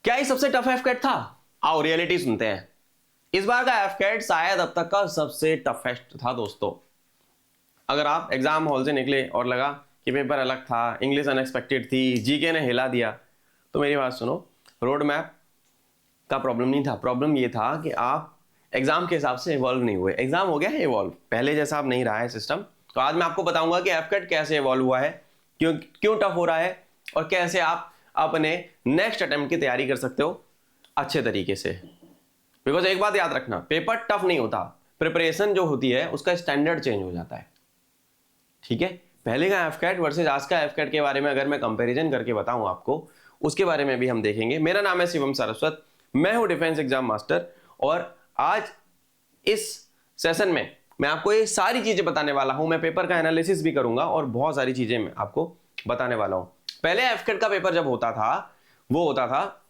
क्या ये सबसे टफ एफकेट था? आओ रियलिटी सुनते हैं। इस बार का एफकेट शायद अब तक का सबसे टफेस्ट था दोस्तों। अगर आप एग्जाम हॉल से निकले और लगा कि पेपर अलग था, इंग्लिश अनएक्सपेक्टेड थी, जीके ने हिला दिया, तो मेरी बात सुनो, रोड मैप का प्रॉब्लम नहीं था। प्रॉब्लम ये था कि आप एग्जाम के हिसाब से इवॉल्व नहीं हुए। एग्जाम हो गया है इवॉल्व, पहले जैसा अब नहीं रहा है सिस्टम। तो आज मैं आपको बताऊंगा कि एफकेट कैसे इवॉल्व हुआ है, क्यों क्यों टफ हो रहा है, और कैसे आप अपने नेक्स्ट अटेम्प्ट की तैयारी कर सकते हो अच्छे तरीके से। बिकॉज एक बात याद रखना, पेपर टफ नहीं होता, प्रिपरेशन जो होती है उसका स्टैंडर्ड चेंज हो जाता है। ठीक है, पहले का एफकेट वर्सेस आज का एफकेट के बारे में अगर मैं कंपैरिजन करके बताऊं आपको, उसके बारे में भी हम देखेंगे। मेरा नाम है शिवम सारस्वत, मैं हूं डिफेंस एग्जाम मास्टर, और आज इस सेशन में मैं आपको ये सारी चीजें बताने वाला हूं। मैं पेपर का एनालिसिस भी करूंगा और बहुत सारी चीजें मैं आपको बताने वाला हूं। पहले एफकेट का पेपर जब होता था, वो होता था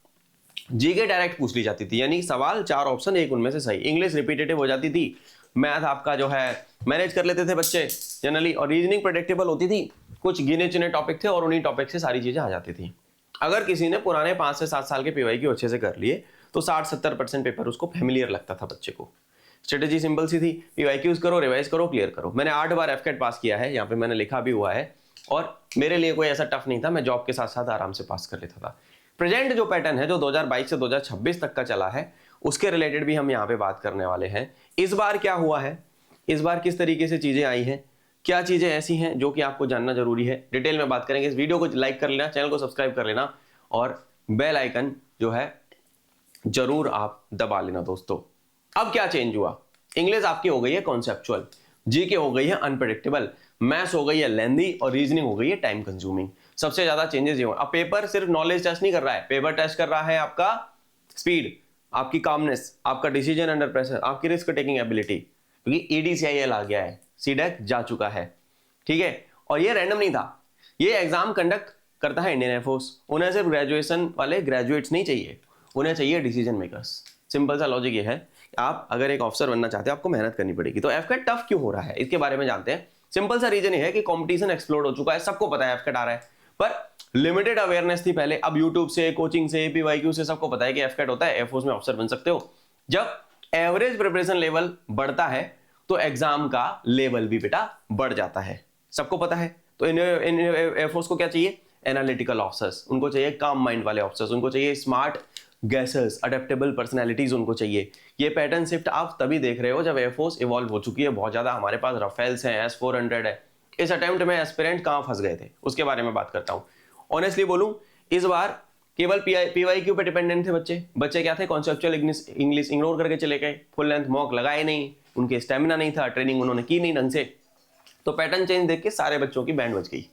जीके डायरेक्ट पूछ ली जाती थी, यानी सवाल 4 ऑप्शन, एक उनमें से सही। इंग्लिश रिपीटेटिव हो जाती थी, मैथ आपका जो है मैनेज कर लेते थे बच्चे जनरली, और रीजनिंग प्रेडिक्टेबल होती थी। कुछ गिने चुने टॉपिक थे और उन्हीं टॉपिक से सारी चीजें आ जाती थी। अगर किसी ने पुराने 5 से 7 साल के पीवाईक्यू अच्छे से कर लिए तो 60-70% पेपर उसको फैमिलियर लगता था बच्चे को। स्ट्रेटेजी सिंपल सी थी, पीवाईक्यूज करो, रिवाइज करो, क्लियर करो। मैंने 8 बार एफकेट पास किया है, यहाँ पे मैंने लिखा भी हुआ है, और मेरे लिए कोई ऐसा टफ नहीं था, मैं जॉब के साथ साथ आराम से पास कर लेता था। प्रेजेंट जो पैटर्न है, जो 2022 से 2026 तक का चला है, उसके रिलेटेड भी हम यहाँ पे बात करने वाले हैं। इस बार क्या हुआ है, इस बार किस तरीके से चीजें आई हैं, क्या चीजें ऐसी हैं जो कि आपको जानना जरूरी है, डिटेल में बात करेंगे। इस वीडियो को लाइक कर लेना, चैनल को सब्सक्राइब कर लेना, और बेल आइकन जो है जरूर आप दबा लेना दोस्तों। अब क्या चेंज हुआ? इंग्लिश आपकी हो गई है कॉन्सेप्चुअल, जीके हो गई है अनप्रेडिक्टेबल, मैथ्स हो गई है लेंदी, और रीजनिंग हो गई है टाइम कंज्यूमिंग। सबसे ज्यादा चेंजेस ये हुए। अब पेपर सिर्फ नॉलेज टेस्ट नहीं कर रहा है, पेपर टेस्ट कर रहा है आपका स्पीड, आपकी कामनेस, आपका डिसीजन अंडर प्रेशर, आपकी रिस्क टेकिंग एबिलिटी, क्योंकि EDCIL आ गया है, सीडेक जा चुका है। ठीक है, और ये रैंडम नहीं था, ये एग्जाम कंडक्ट करता है इंडियन एयरफोर्स। उन्हें सिर्फ ग्रेजुएशन वाले ग्रेजुएट्स नहीं चाहिए, उन्हें चाहिए डिसीजन मेकर्स। सिंपल सा लॉजिक ये है, आप अगर एक ऑफिसर बनना चाहते हो आपको मेहनत करनी पड़ेगी। तो एफकेट टफ क्यों हो रहा है, इसके बारे में जानते हैं। सिंपल सा रीजन ये है कि कंपटीशन एक्सप्लोड हो चुका है, सबको पता है एफकेट आ रहा है, पर लिमिटेड अवेयरनेस थी पहले। अब यूट्यूब से, कोचिंग से, पीवाईक्यू से सबको पता है कि एफकेट होता है, एयरफोर्स में ऑफिसर बन सकते हो। जब एवरेज प्रिपरेशन लेवल बढ़ता है तो एग्जाम का लेवल भी बेटा बढ़ जाता है, सबको पता है। तो इन एयरफोर्स को क्या चाहिए? एनालिटिकल ऑफिसर्स, उनको चाहिए काम माइंड वाले ऑफिसर्स, उनको चाहिए स्मार्ट गैसर्स, अडेप्टेबल पर्सनैलिटीज उनको चाहिए। ये पैटर्न शिफ्ट आप तभी देख रहे हो जब एयरफोर्स इवॉल्व हो चुकी है बहुत ज्यादा। हमारे पास राफेल्स हैं, S-400 है। इस अटेम्प्ट में एस्पिरेंट कहां फंस गए थे उसके बारे में बात करता हूं। ऑनेस्टली बोलूं, इस बार केवल पीवाईक्यू पे डिपेंडेंट थे बच्चे क्या थे, कॉन्सेप्चुअल इंग्लिश इग्नोर करके चले गए, फुल लेंथ मॉक लगाए नहीं, उनके स्टेमिना नहीं था, ट्रेनिंग उन्होंने की नहीं ढंग से। तो पैटर्न चेंज देख के सारे बच्चों की बैंड बज गई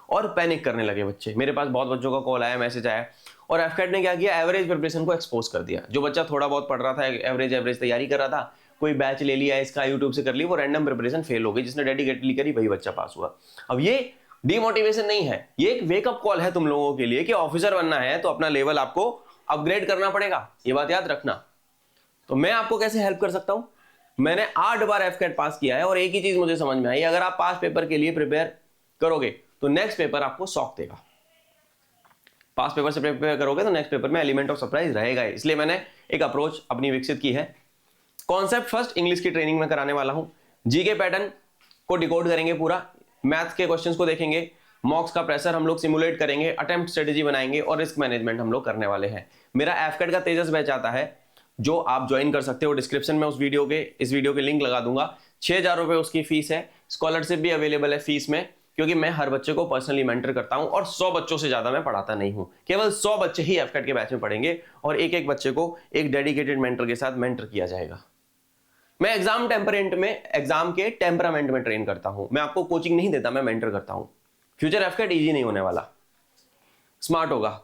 और पैनिक करने लगे बच्चे। मेरे पास बहुत बच्चों का कॉल आया, मैसेज आया, और एफकेट ने क्या किया, एवरेज प्रिपरेशन को एक्सपोज कर दिया। जो बच्चा थोड़ा बहुत पढ़ रहा था, एवरेज तैयारी कर रहा था, कोई बैच ले लिया इसका, यूट्यूब से कर ली, वो रैंडम प्रिपरेशन फेल हो गई। जिसने डेडिकेटली करी वही बच्चा पास हुआ। अब ये डिमोटिवेशन नहीं है, ये एक वेकअप कॉल है तुम लोगों के लिए कि ऑफिसर बनना है तो अपना लेवल आपको अपग्रेड करना पड़ेगा, ये बात याद रखना। तो मैं आपको कैसे हेल्प कर सकता हूं? मैंने 8 बार एफकेट पास किया है और एक ही चीज मुझे समझ में आई, अगर आप पास पेपर के लिए प्रिपेयर करोगे तो नेक्स्ट पेपर आपको शॉक देगा। पास पेपर से प्रिपेयर करोगे तो नेक्स्ट पेपर में एलिमेंट ऑफ सरप्राइज रहेगा। इसलिए मैंने एक अप्रोच अपनी विकसित की है। कॉन्सेप्ट फर्स्ट इंग्लिश की ट्रेनिंग में कराने वाला हूं, जीके पैटर्न को डिकोड करेंगे पूरा, मैथ के क्वेश्चंस को देखेंगे, मॉक्स का प्रेशर हम लोग सिमुलेट करेंगे, अटेम्प्ट स्ट्रेटेजी बनाएंगे, और रिस्क मैनेजमेंट हम लोग करने वाले हैं। मेरा एफकेट का तेजस बैच आता है जो आप ज्वाइन कर सकते हो, डिस्क्रिप्शन में इस वीडियो के लिंक लगा दूंगा। 6,000 रुपए उसकी फीस है, स्कॉलरशिप भी अवेलेबल है फीस में, क्योंकि मैं हर बच्चे को पर्सनली मेंटर करता हूं और 100 बच्चों से ज्यादा मैं पढ़ाता नहीं हूं। केवल 100 बच्चे ही एफकेट के बैच में पढ़ेंगे और एक एक बच्चे को एक डेडिकेटेड मेंटर के साथ मेंटर किया जाएगा। मैं एग्जाम के टेम्परामेंट में ट्रेन करता हूं, मैं आपको कोचिंग नहीं देता, मैं मेंटर करता हूं। फ्यूचर एफकेट इजी नहीं होने वाला, स्मार्ट होगा,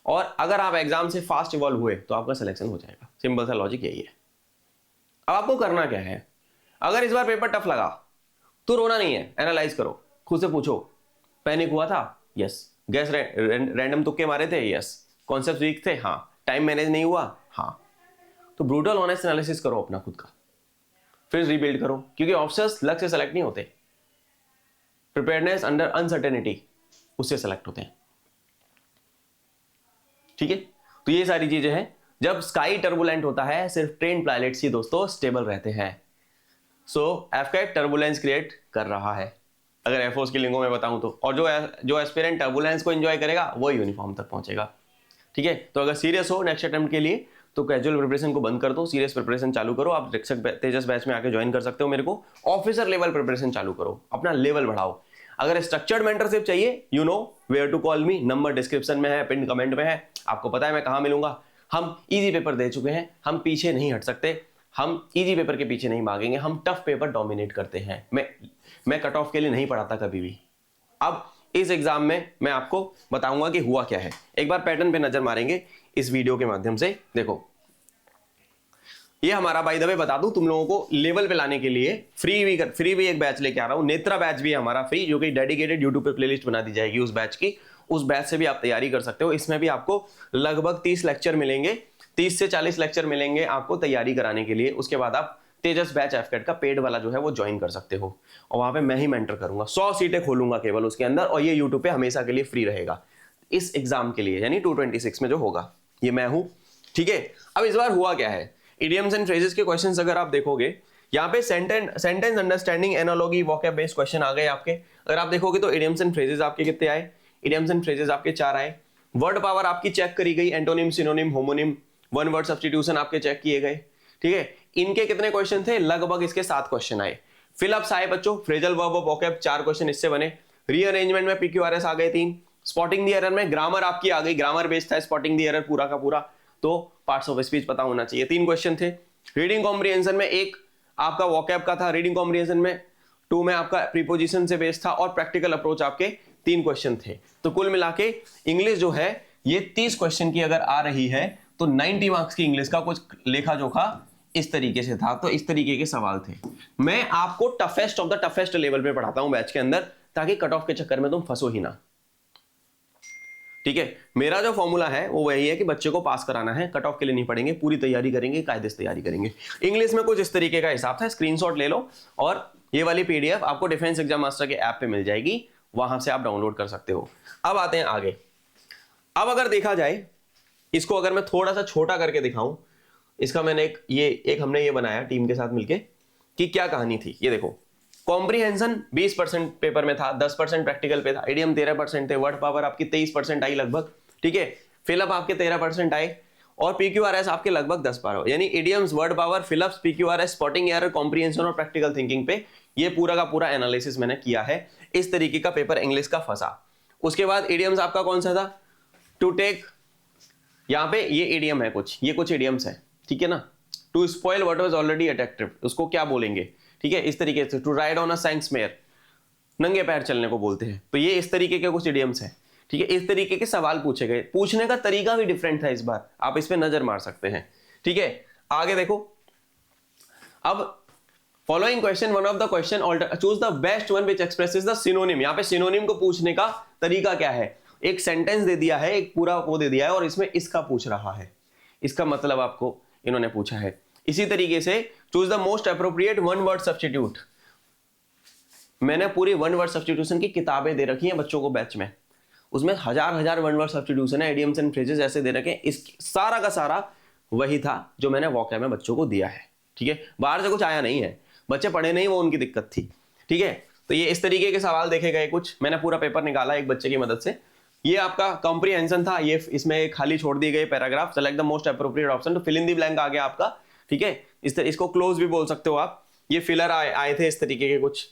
और अगर आप एग्जाम से फास्ट इवॉल्व हुए तो आपका सिलेक्शन हो जाएगा। सिंपल सा लॉजिक यही है। अब आपको करना क्या है, अगर इस बार पेपर टफ लगा तो रोना नहीं है, एनालाइज करो, खुद से पूछो, पैनिक हुआ था, यस, गैस रैंडम तुक्के मारे थे, यस, कॉन्सेप्ट वीक थे, हाँ, टाइम मैनेज नहीं हुआ, हाँ। तो ब्रूटल ऑनेस्ट एनालिसिस करो अपना खुद का, फिर रिबिल्ड करो, क्योंकि ऑफिसर्स लक से सेलेक्ट नहीं होते, प्रिपेयर्डनेस अंडर अनसर्टेनिटी उससे सेलेक्ट होते हैं। ठीक है, तो ये सारी चीजें हैं। जब स्काई टर्बुलेंट होता है सिर्फ ट्रेन पायलट्स ही दोस्तों स्टेबल रहते हैं। सो एफकैट टर्बुलेंस क्रिएट कर रहा है अगर एयरफोर्स की लिंगों में बताऊं तो, और जो एस्पिरेंट टर्बुलेंस को एंजॉय करेगा वो यूनिफॉर्म तक पहुंचेगा। ठीक है, तो अगर सीरियस हो नेक्स्ट अटेम्प्ट के लिए तो कैजुअल प्रिपरेशन को बंद कर दो, सीरियस प्रिपरेशन चालू करो। आप तेजस बैच में आके ज्वाइन कर सकते हो मेरे को। ऑफिसर लेवल प्रिपरेशन चालू करो, अपना लेवल बढ़ाओ। अगर स्ट्रक्चर्ड मेंटरशिप चाहिए you know where to call me, number description में है, पिन कमेंट में है, आपको पता है मैं कहां मिलूंगा। हम इजी पेपर दे चुके हैं, हम पीछे नहीं हट सकते, हम इजी पेपर के पीछे नहीं भागेंगे, हम टफ पेपर डोमिनेट करते हैं। मैं कट ऑफ के लिए नहीं पढ़ाता कभी भी। अब इस एग्जाम में मैं आपको बताऊंगा कि हुआ क्या है। एक बार पैटर्न पे नजर मारेंगे इस वीडियो के माध्यम से। देखो ये हमारा बाय द वे बता दूं तुम लोगों को लेवल पे लाने के लिए फ्री भी एक बैच लेके आ रहा हूं। नेत्रा बैच भी है हमारा फ्री, जो कि डेडिकेटेड यूट्यूब पे प्लेलिस्ट बना दी जाएगी उस बैच की। उस बैच से भी आप तैयारी कर सकते हो। इसमें भी आपको लगभग 30 लेक्चर मिलेंगे, 30 से 40 लेक्चर मिलेंगे आपको तैयारी कराने के लिए। उसके बाद आप तेजस बैच एफकेट का पेड वाला जो है वो ज्वाइन कर सकते हो, और वहां पे मैं ही मेंटर करूंगा। 100 सीटें खोलूंगा केवल उसके अंदर, और ये यूट्यूब पे हमेशा के लिए फ्री रहेगा इस एग्जाम के लिए, यानी 226 में जो होगा ये मैं हूं। ठीक है, अब इस बार हुआ क्या है, इडियम्स एंड फ्रेजेस के क्वेश्चंस अगर आप देखोगे यहाँ पे sentence understanding analogy vocab based question आ गए आपके। अगर आप देखोगे तो इडियम्स एंड फ्रेजेस आपके कितने आए, इडियम्स एंड फ्रेजेस आपके 4 आए। वर्ड पावर आपकी चेक करी गई, antonym, synonym, homonym, one word substitution आपके चेक किए गए। ठीक है, इनके कितने क्वेश्चन थे, लगभग इसके 7 क्वेश्चन आए। फिलअप्स आए बच्चों, फ्रेजल वर्ब वोकैब 4 क्वेश्चन इससे बने। रीअरेंजमेंट में पीक्यूआरएस आ गए 3। स्पॉटिंग द एरर में ग्रामर आपकी आ गई, ग्रामर बेस्ड था स्पॉटिंग द एरर पूरा का पूरा, तो पार्ट्स ऑफ स्पीच पता होना चाहिए, 3 क्वेश्चन थे। रीडिंग कॉम्प्रिहेंशन में 1 आपका वोकैब का था, रीडिंग कॉम्प्रिहेंशन में 2 में आपका प्रीपोजिशन से बेस्ड था, और प्रैक्टिकल अप्रोच आपके 3 क्वेश्चन थे। तो कुल मिला के इंग्लिश जो है ये 30 क्वेश्चन की अगर आ रही है तो 90 मार्क्स की इंग्लिश का कुछ लेखा जोखा इस तरीके से था। तो इस तरीके के सवाल थे। मैं आपको toughest of the toughest level पे पढ़ाता हूं बैच के अंदर, ताकि कट ऑफ के चक्कर में तुम फंसो ही ना। ठीक है, मेरा जो फॉर्मूला है वो वही है कि बच्चे को पास कराना है, कट ऑफ के लिए नहीं पढ़ेंगे, पूरी तैयारी करेंगे, कायदे से तैयारी करेंगे। इंग्लिश में कुछ इस तरीके का हिसाब था, स्क्रीनशॉट ले लो, और ये वाली पीडीएफ आपको डिफेंस एग्जाम मास्टर के ऐप पे मिल जाएगी, वहां से आप डाउनलोड कर सकते हो। अब आते हैं आगे। अब अगर देखा जाए इसको, अगर मैं थोड़ा सा छोटा करके दिखाऊं, इसका मैंने एक हमने ये बनाया टीम के साथ मिलके कि क्या कहानी थी। ये देखो, कॉम्प्रिहेंशन 20% पेपर में था, 10% प्रैक्टिकल पे था, इडियम 13% थे, वर्ड पावर आपकी 23% आई लगभग। ठीक है, फिलअप आपके 13% आए, और पीक्यूआरएस आपके लगभग 10-12, यानी idioms, word power, fill-ups, PQRS, spotting error, comprehension और प्रैक्टिकल थिंकिंग पे ये पूरा का पूरा एनालिसिस मैंने किया है। इस तरीके का पेपर इंग्लिश का फंसा। उसके बाद इडियम्स आपका कौन सा था, टू टेक, यहां पे ये इडियम है कुछ, ये कुछ इडियम्स है, ठीक है ना। To spoil what was already attractive, उसको क्या बोलेंगे, ठीक है, इस तरीके से। टू राइड ऑन अ सैंक्समेयर, नंगे पैर चलने को बोलते हैं। तो ये इस तरीके के कुछ इडियम्स हैं। ठीक है, इस तरीके के सवाल पूछे गए, पूछने का तरीका भी डिफरेंट था इस बार, आप इस पे नजर मार सकते हैं। ठीक है, आगे देखो। अब following question, one of the question, choose the best one which expresses the synonym. यहां पे सिनोनिम को पूछने का तरीका क्या है, एक सेंटेंस दे दिया है, एक पूरा वो दे दिया है, और इसमें इसका पूछ रहा है, इसका मतलब आपको इन्होंने पूछा है। इसी तरीके से choose the most appropriate one word substitute, मैंने पूरी वन वर्ड सब्स्टिट्यूशन की किताबें दे रखी हैं बच्चों को बैच में, उसमें हजार वन वर्ड सब्स्टिट्यूशन है, इडियम्स एंड फ्रेजेस ऐसे दे रखे हैं। इस सारा का सारा वही था जो मैंने वोकैब में बच्चों को दिया है। ठीक है, बाहर से कुछ आया नहीं है, बच्चे पढ़े नहीं, वो उनकी दिक्कत थी। ठीक है, तो ये इस तरीके के सवाल देखे गए कुछ, मैंने पूरा पेपर निकाला एक बच्चे की मदद से। ये आपका कॉम्प्रिहेंशन था, ये इसमें खाली छोड़ दिए गए paragraph, select the most appropriate option, तो फिल इन द ब्लैंक आ गया आपका। ठीक है, इसको क्लोज भी बोल सकते हो आप। ये फिलर आए थे इस तरीके के कुछ।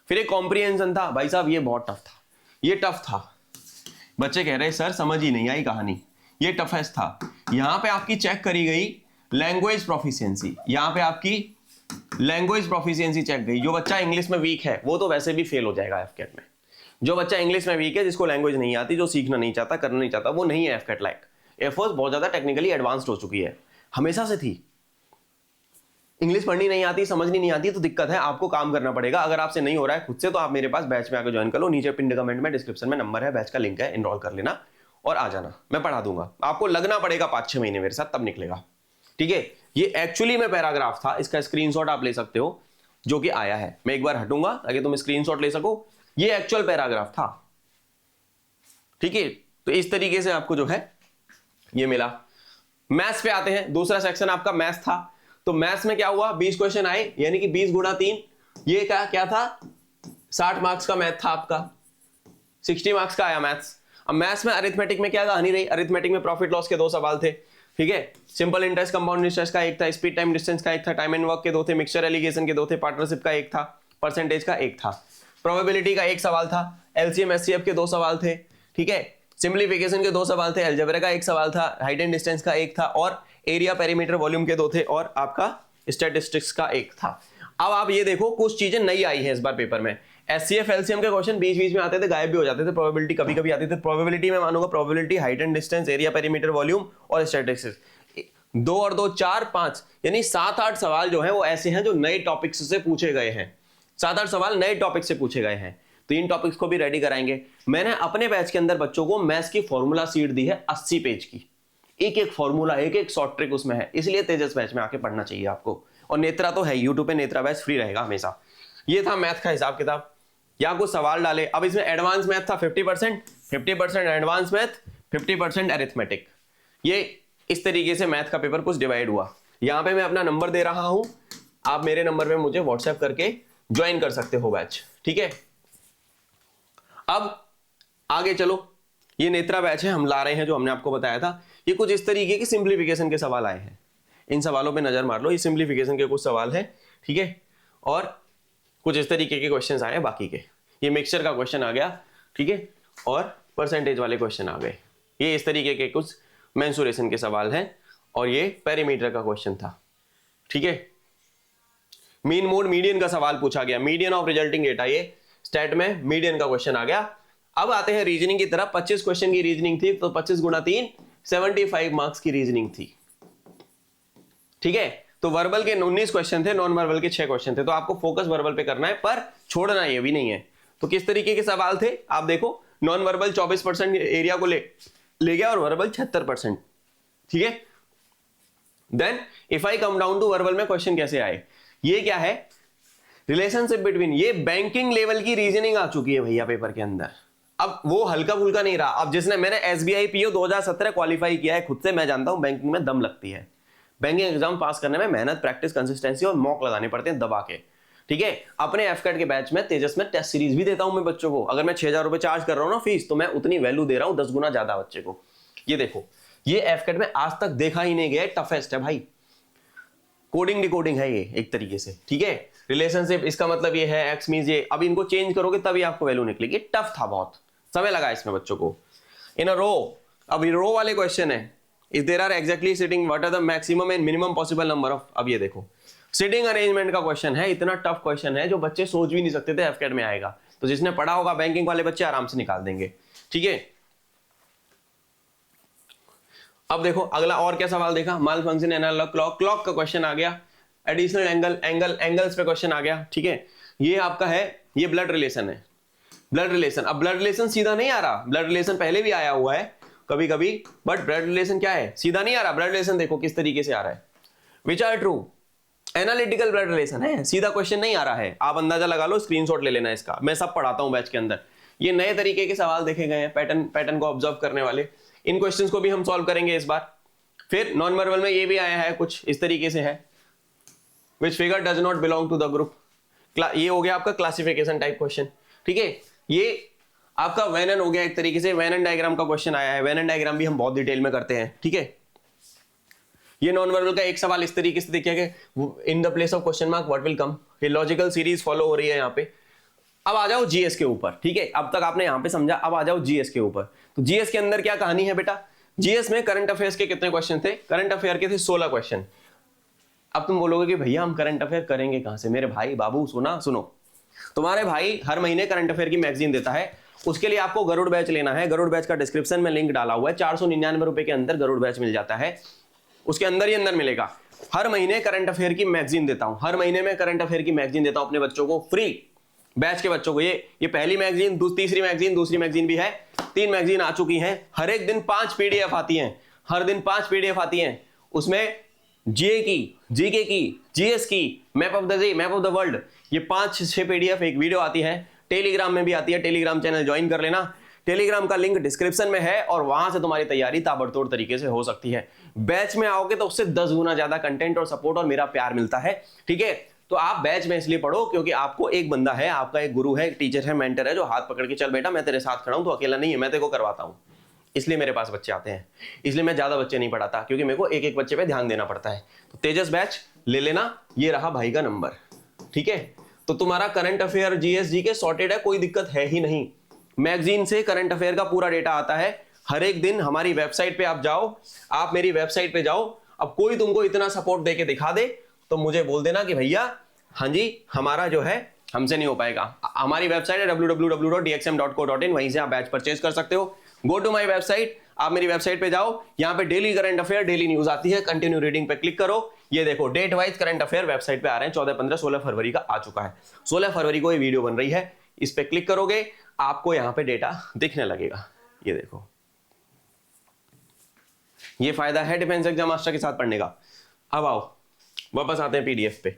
फिर एक कॉम्प्रिहेंशन था, भाई साहब ये बहुत टफ था, ये टफ था, बच्चे कह रहे सर समझ ही नहीं आई कहानी, ये टफेस्ट था। यहां पे आपकी चेक करी गई लैंग्वेज प्रोफिशिएंसी, यहां पे आपकी लैंग्वेज प्रोफिशिएंसी चेक गई। जो बच्चा इंग्लिश में वीक है वो तो वैसे भी फेल हो जाएगा एफकेट में। जो बच्चा इंग्लिश में वीक है, जिसको लैंग्वेज नहीं आती, जो सीखना नहीं चाहता, करना नहीं चाहता, वो नहीं है एफकेट लायक। एयरफोर्स बहुत ज्यादा टेक्निकली एडवांस्ड हो चुकी है, हमेशा से थी। इंग्लिश पढ़नी नहीं आती, समझनी नहीं आती, तो दिक्कत है, आपको काम करना पड़ेगा। अगर आपसे नहीं हो रहा है खुद से, तो आप मेरे पास बैच में आकर ज्वाइन कर लो। नीचे पिन कमेंट में, डिस्क्रिप्शन में नंबर है, बैच का लिंक है, एनरोल कर लेना और आ जाना, मैं पढ़ा दूंगा। आपको लगना पड़ेगा 5-6 महीने मेरे साथ, तब निकलेगा। ठीक है, ये एक्चुअली में पैराग्राफ था, इसका स्क्रीनशॉट आप ले सकते हो, जो कि आया है। मैं एक बार हटूंगा ताकि तुम स्क्रीनशॉट ले सको, ये एक्चुअल पैराग्राफ था। ठीक है, तो इस तरीके से आपको जो है ये मिला। मैथ्स पे आते हैं, दूसरा सेक्शन आपका मैथ्स था। तो मैथ्स में क्या हुआ, 20 क्वेश्चन आए, यानी कि 20 गुणा 3, ये क्या था, 60 मार्क्स का मैथ था आपका, 60 मार्क्स का आया मैथ्स। अब मैथ्स में अरिथमेटिक में क्या कहानी रही, अरिथमेटिक में प्रॉफिट लॉस के 2 सवाल थे, ठीक है। सिंपल इंटरेस्ट कंपाउंड इंटरेस्ट का एक था, स्पीड टाइम डिस्टेंस का एक था, टाइम एंड वर्क के 2 थे, मिक्सचर एलिगेशन के 2 थे, पार्टनरशिप का एक था, परसेंटेज का एक था, प्रोबेबिलिटी का एक सवाल था, एलसीएम एचसीएफ के 2 सवाल थे, ठीक है, सिंप्लीफिकेशन के 2 सवाल थे, अलजेब्रा का एक सवाल था, हाइट एंड डिस्टेंस का एक था, और एरिया पेरीमीटर वॉल्यूम के 2 थे, और आपका स्टैटिस्टिक्स का एक था। अब आप ये देखो कुछ चीजें नई आई हैं इस बार पेपर में। एचसीएफ एलसीएम के क्वेश्चन बीच बीच में आते थे, गायब भी हो जाते थे, प्रोबेबिलिटी कभी कभी आती थी। प्रोबेबिलिटी में मानूंगा probability, height and distance, area perimeter volume और स्टैटिस्टिक्स, 2 और 2 4 5, यानी 7-8 सवाल जो है वो ऐसे हैं जो नए टॉपिक्स से पूछे गए हैं। 7-8 सवाल नए टॉपिक से पूछे गए हैं, तो इन टॉपिक्स को भी रेडी कराएंगे। मैंने अपने बैच के अंदर बच्चों को मैथ्स की फॉर्मूला शीट दी है 80 पेज की, एक एक फॉर्मूला, एक एक शॉर्ट ट्रिक उसमें है, इसलिए तेजस बैच में आके पढ़ना चाहिए आपको। और नेत्रा तो है, यूट्यूब पे नेत्रा बैच फ्री रहेगा हमेशा। ये था मैथ का हिसाब किताब, यहाँ कुछ सवाल डाले। अब इसमें एडवांस मैथ था 50% एडवांस मैथ, 50% अरिथमेटिक। ये इस तरीके से मैथ का पेपर कुछ डिवाइड हुआ। यहाँ पे मैं अपना नंबर दे रहा हूं, आप मेरे नंबर पे मुझे व्हाट्सएप करके ज्वाइन कर सकते हो बैच, ठीक है। अब आगे चलो, ये नेत्रा बैच है, हम ला रहे हैं जो हमने आपको बताया था। ये कुछ इस तरीके की सिंप्लीफिकेशन के सवाल आए हैं, इन सवालों पे नजर मार लो, ये सिंप्लीफिकेशन के कुछ सवाल हैं, ठीक है। और कुछ इस तरीके के क्वेश्चंस आए बाकी के, ये मिक्सचर का क्वेश्चन आ गया, ठीक है, और परसेंटेज वाले क्वेश्चन आ गए। ये इस तरीके के कुछ मेंसुरेशन के सवाल हैं, और ये पेरीमीटर का क्वेश्चन था, ठीक है। मीन मोड मीडियन का सवाल पूछा गया, मीडियन ऑफ रिजल्टिंग डेटा, ये स्टैट में मीडियन का क्वेश्चन आ गया। अब आते हैं रीजनिंग की तरफ। 25 क्वेश्चन की रीजनिंग थी, तो 25 गुणा 3 75 मार्क्स की रीजनिंग थी, ठीक है। तो वर्बल के 19 क्वेश्चन थे, नॉन वर्बल के 6 क्वेश्चन थे, तो आपको फोकस वर्बल पे करना है, पर छोड़ना ये भी नहीं है। तो किस तरीके के सवाल थे आप देखो, नॉन वर्बल 24% एरिया को ले गया, और वर्बल 76%, ठीक है। Then if I come down to verbal में क्वेश्चन कैसे आए, ये क्या है, रिलेशनशिप बिटवीन, ये बैंकिंग लेवल की रीजनिंग आ चुकी है भैया पेपर के अंदर। अब वो हल्का फुल्का नहीं रहा। अब जिसने, मैंने एसबीआई पीओ 2017 क्वालिफाई किया है खुद से, मैं जानता हूं बैंकिंग में दम लगती है। बैंकिंग एग्जाम पास करने में मेहनत, प्रैक्टिस, कंसिस्टेंसी और मॉक लगाने पड़ते हैं दबा के, ठीक है। अपने एफकेट के बैच में तेजस में टेस्ट सीरीज भी देता हूं मैं बच्चों को। अगर मैं 6000 रुपए चार्ज कर रहा हूं ना फीस, तो मैं उतनी वैल्यू दे रहा हूं 10 गुना ज्यादा बच्चे को। ये देखो, ये एफकेट में आज तक देखा ही नहीं गया, टफेस्ट है भाई, कोडिंग डिकोडिंग है ये एक तरीके से, ठीक है। रिलेशनशिप, इसका मतलब ये है, एक्स मींस ये, अब इनको चेंज करोगे तभी आपको वैल्यू निकलेगी। टफ था, बहुत समय लगा इसमें बच्चों को। इन अ रो, अब रो वाले क्वेश्चन है, if there are exactly sitting what are the maximum and minimum possible number of, अब ये देखो सिटिंग अरेंजमेंट का क्वेश्चन है, इतना टफ क्वेश्चन है जो बच्चे सोच भी नहीं सकते थे एफकेट में आएगा। तो जिसने पढ़ा होगा बैंकिंग वाले बच्चे आराम से निकाल देंगे, ठीक है। अब देखो अगला और क्या सवाल देखा, माल फंक्शन एनालॉग क्लॉक, क्लॉक का क्वेश्चन आ गया। एडिशनल एंगल्स पे क्वेश्चन आ गया, ठीक है। ये आपका है, ये ब्लड रिलेशन है, ब्लड रिलेशन। अब ब्लड रिलेशन सीधा नहीं आ रहा, ब्लड रिलेशन पहले भी आया हुआ है कभी कभी, बट ब्लड रिलेशन क्या है, सीधा नहीं आ रहा। ब्लड रिलेशन देखो किस तरीके से आ रहा है, which are true, analytical blood relation है, सीधा क्वेश्चन नहीं आ रहा है। आप अंदाजा लगा लो, स्क्रीनशॉट ले लेना इसका, मैं सब पढ़ाता हूं बैच के अंदर। ये नए तरीके के सवाल देखे गए हैं, पैटर्न को ऑब्जर्व करने वाले। इन क्वेश्चंस को भी हम सॉल्व करेंगे इस बार। फिर नॉन वर्बल में ये भी आया है, कुछ इस तरीके से है, which figure does not belong to the group. ये हो गया आपका क्लासिफिकेशन टाइप क्वेश्चन, ठीक है। ये आपका वेन एंड हो गया एक तरीके से, वेन एंड डायग्राम का क्वेश्चन आया है। वेन एंड डायग्राम भी हम बहुत डिटेल में करते हैं, ठीक है। ये नॉन वर्बल का एक सवाल इस तरीके से देखिए कि in the place of question mark what will come, ये लॉजिकल सीरीज फॉलो हो रही है यहाँ पे। अब आ जाओ जीएस के ऊपर, ठीक है। अब तक आपने यहाँ पे समझा, अब आ जाओ जीएस के ऊपर। तो जीएस के अंदर क्या कहानी है बेटा, जीएस में करंट अफेयर्स के कितने क्वेश्चन थे, करंट अफेयर के थे 16 क्वेश्चन। अब तुम बोलोगे कि भैया हम करंट अफेयर करेंगे कहां से। मेरे भाई बाबू सुनो, तुम्हारे भाई हर महीने करंट अफेयर की मैगजीन देता है, उसके लिए आपको गरुड़ बैच लेना है। गरुड़ बैच का डिस्क्रिप्शन में लिंक डाला हुआ है, 499 रुपए के अंदर गरुड़ बैच मिल जाता है। उसके अंदर ही अंदर मिलेगा, हर महीने करंट अफेयर की मैगजीन देता हूं, हर महीने में करंट अफेयर की मैगजीन देता हूं अपने बच्चों को फ्री, बैच के बच्चों को। ये पहली मैगजीन, तीसरी मैगजीन, दूसरी मैगजीन भी है, 3 मैगजीन आ चुकी हैं। हर एक दिन 5 पीडीएफ आती हैं, हर दिन 5 पीडीएफ आती हैं। उसमें जीए की, जीके की, जीएस की, map of the day, map of the world, ये 5-6 पीडीएफ, एक वीडियो आती है। टेलीग्राम में भी आती है, टेलीग्राम चैनल ज्वाइन कर लेना। टेलीग्राम का लिंक डिस्क्रिप्शन में है और वहां से तुम्हारी तैयारी ताबड़तोड़ तरीके से हो सकती है। बैच में आओगे तो उससे 10 गुना ज्यादा कंटेंट और सपोर्ट और मेरा प्यार मिलता है, ठीक है। तो आप बैच में इसलिए पढ़ो क्योंकि आपको एक बंदा है, आपका एक गुरु है, एक टीचर है, मेंटर है, जो हाथ पकड़ के चल बेटा मैं तेरे साथ खड़ा हूं, तो अकेला नहीं है, मैं तेरे को करवाता हूं। इसलिए मेरे पास बच्चे आते हैं, इसलिए मैं ज्यादा बच्चे नहीं पढ़ाता क्योंकि मेरे को एक एक बच्चे पे ध्यान देना पड़ता है। तो तेजस बैच ले लेना, ये रहा भाई का नंबर, ठीक है। तो तुम्हारा करंट अफेयर जीएसजी के सॉर्टेड है, कोई दिक्कत है ही नहीं। मैगजीन से करंट अफेयर का पूरा डेटा आता है हर एक दिन। हमारी वेबसाइट पे आप जाओ, आप मेरी वेबसाइट पे जाओ, अब कोई तुमको इतना सपोर्ट दे के दिखा दे तो मुझे बोल देना कि भैया हाँ जी हमारा जो है हमसे नहीं हो पाएगा। हमारी वेबसाइट है www.dxm.co.in, वहीं से आप बैच परचेज कर सकते हो। गो टू माई वेबसाइट, आप मेरी वेबसाइट पे जाओ, यहाँ पे daily current affair, daily news आती है, कंटिन्यू रीडिंग पे क्लिक करो। ये देखो date wise current affair website पे आ रहे हैं, 14, 15, 16 फरवरी का आ चुका है। 16 फरवरी को ये वीडियो बन रही है, इस पे क्लिक करोगे आपको यहाँ पे डेटा दिखने लगेगा। ये देखो, ये फायदा है डिफेंस एग्जाम मास्टर के साथ पढ़ने का। अब आओ वापस आते हैं पीडीएफ पे,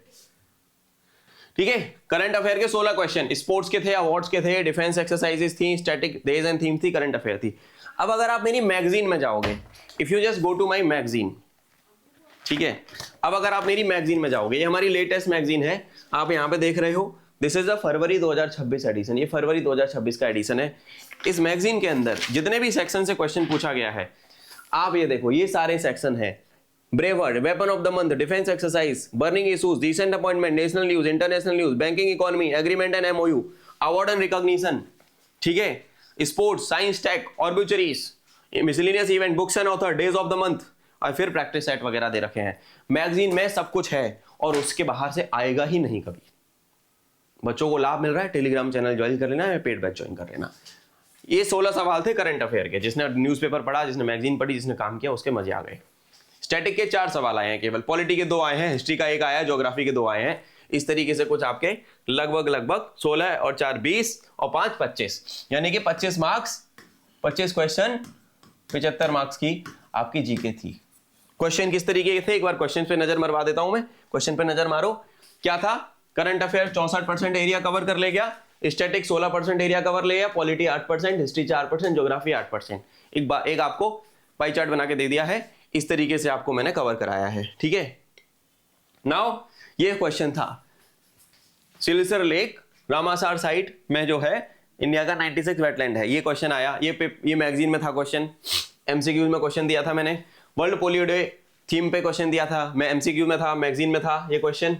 ठीक है। करंट अफेयर के 16 क्वेश्चन, स्पोर्ट्स के थे, अवार्ड्स के थे, डिफेंस एक्सरसाइजेस थी, स्टैटिक डेज एंड थीम थी, करंट अफेयर थी। अब अगर आप मेरी मैगजीन में जाओगे, if you just go to my magazine, ठीक है। अब अगर आप मेरी मैगजीन में जाओगे, ये हमारी लेटेस्ट मैगजीन है, आप यहाँ पे देख रहे हो, this is the February 2026 edition, ये फरवरी 2026 का एडिशन है। इस मैगजीन के अंदर जितने भी सेक्शन से क्वेश्चन पूछा गया है, आप ये देखो, ये सारे सेक्शन है। ब्रेवर्ड, weapon of the month, defence exercise, burning issues, recent appointment, national news, international news, banking economy, agreement and MoU, award and recognition, ठीक है, sports, science, tech, obituaries, miscellaneous event, books and author, days of the month, और फिर practice set वगैरह दे रखे हैं। Magazine में सब कुछ है और उसके बाहर से आएगा ही नहीं कभी। बच्चों को लाभ मिल रहा है, टेलीग्राम चैनल ज्वाइन कर लेना है, पेड बैच ज्वाइन कर लेना। ये 16 सवाल थे करंट अफेयर के, जिसने न्यूज़पेपर पढ़ा, जिसने मैगजीन पढ़ी, जिसने काम किया, उसके मजे आ गए। स्टैटिक के 4 सवाल आए हैं केवल, पॉलिटी के 2 आए हैं, हिस्ट्री का 1 आया, ज्योग्राफी के 2 आए हैं। इस तरीके से कुछ आपके लगभग 16 और 4 20 और 5 25, यानी कि 25 मार्क्स, 25 क्वेश्चन, 75 मार्क्स की आपकी जीके थी। क्वेश्चन किस तरीके के थे, एक बार क्वेश्चन पे नजर मरवा देता हूं मैं। क्वेश्चन पे नजर मारो, क्या था, करंट अफेयर 64% एरिया कवर कर ले गया, स्टैटिक 16% एरिया कवर ले गया, पॉलिटी 8%, हिस्ट्री 4%, ज्योग्राफी 8%। एक आपको पाई चार्ट बना के दे दिया है, इस तरीके से आपको मैंने कवर कराया है, ठीक है। नाउ ये क्वेश्चन था, सिलिसर लेक रामासार साइट में जो है इंडिया का 96 वेटलैंड है, ये क्वेश्चन आया। ये मैगजीन में था क्वेश्चन, एमसीक्यू में क्वेश्चन दिया था मैंने। वर्ल्ड पोलियो डे थीम पे क्वेश्चन दिया था, मैं एमसीक्यू में था, मैगजीन में था ये क्वेश्चन,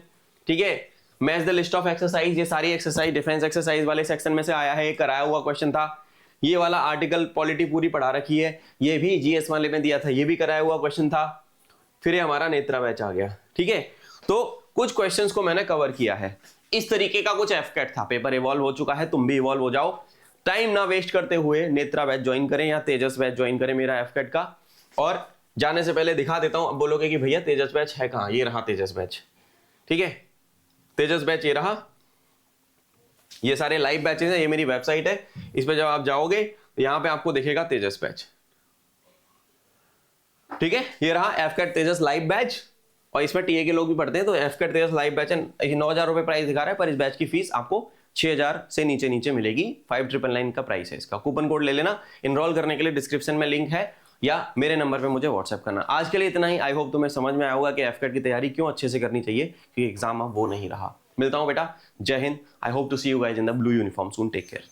ठीक है। Match the list of exercise, ये सारी एक्सरसाइज डिफेंस एक्सरसाइज वाले सेक्शन में से आया है, एक कराया हुआ क्वेश्चन था। ये वाला आर्टिकल पॉलिटी पूरी पढ़ा रखी है, ये भी जीएस वाले में दिया था, ये भी कराया हुआ क्वेश्चन था। फिर ये हमारा नेत्रा बैच आ गया, ठीक है। तो कुछ क्वेश्चंस को मैंने कवर किया है, इस तरीके का कुछ एफकेट था। पेपर इवॉल्व हो चुका है, तुम भी इवॉल्व हो जाओ, टाइम ना वेस्ट करते हुए नेत्रा बैच ज्वाइन करें या तेजस बैच ज्वाइन करें मेरा एफकेट का। और जाने से पहले दिखा देता हूं, अब बोलोगे कि भैया तेजस बैच है कहां, ये रहा तेजस बैच, ठीक है। तेजस बैच ये रहा, ये सारे लाइव बैचेस हैं, ये मेरी वेबसाइट है, इस पे जब आप जाओगे तो यहां पे आपको दिखेगा तेजस बैच, ठीक है। ये रहा एफकेट तेजस लाइव बैच, और इसमें टीए के लोग भी पढ़ते हैं, तो एफकेट तेजस लाइव बैच 9,000 रुपए प्राइस दिखा रहा है, पर इस बैच की फीस आपको 6,000 से नीचे मिलेगी। 5999 का प्राइस है इसका। कूपन कोड ले लेना, इनरोल करने के लिए डिस्क्रिप्शन में लिंक है, या मेरे नंबर पे मुझे व्हाट्सएप करना। आज के लिए इतना ही। आई होप तुम्हें समझ में आया होगा कि एफकेट की तैयारी क्यों अच्छे से करनी चाहिए, क्योंकि एग्जाम अब वो नहीं रहा। मिलता हूं बेटा, Jai Hind. I hope to see you guys in the blue uniform soon. Take care.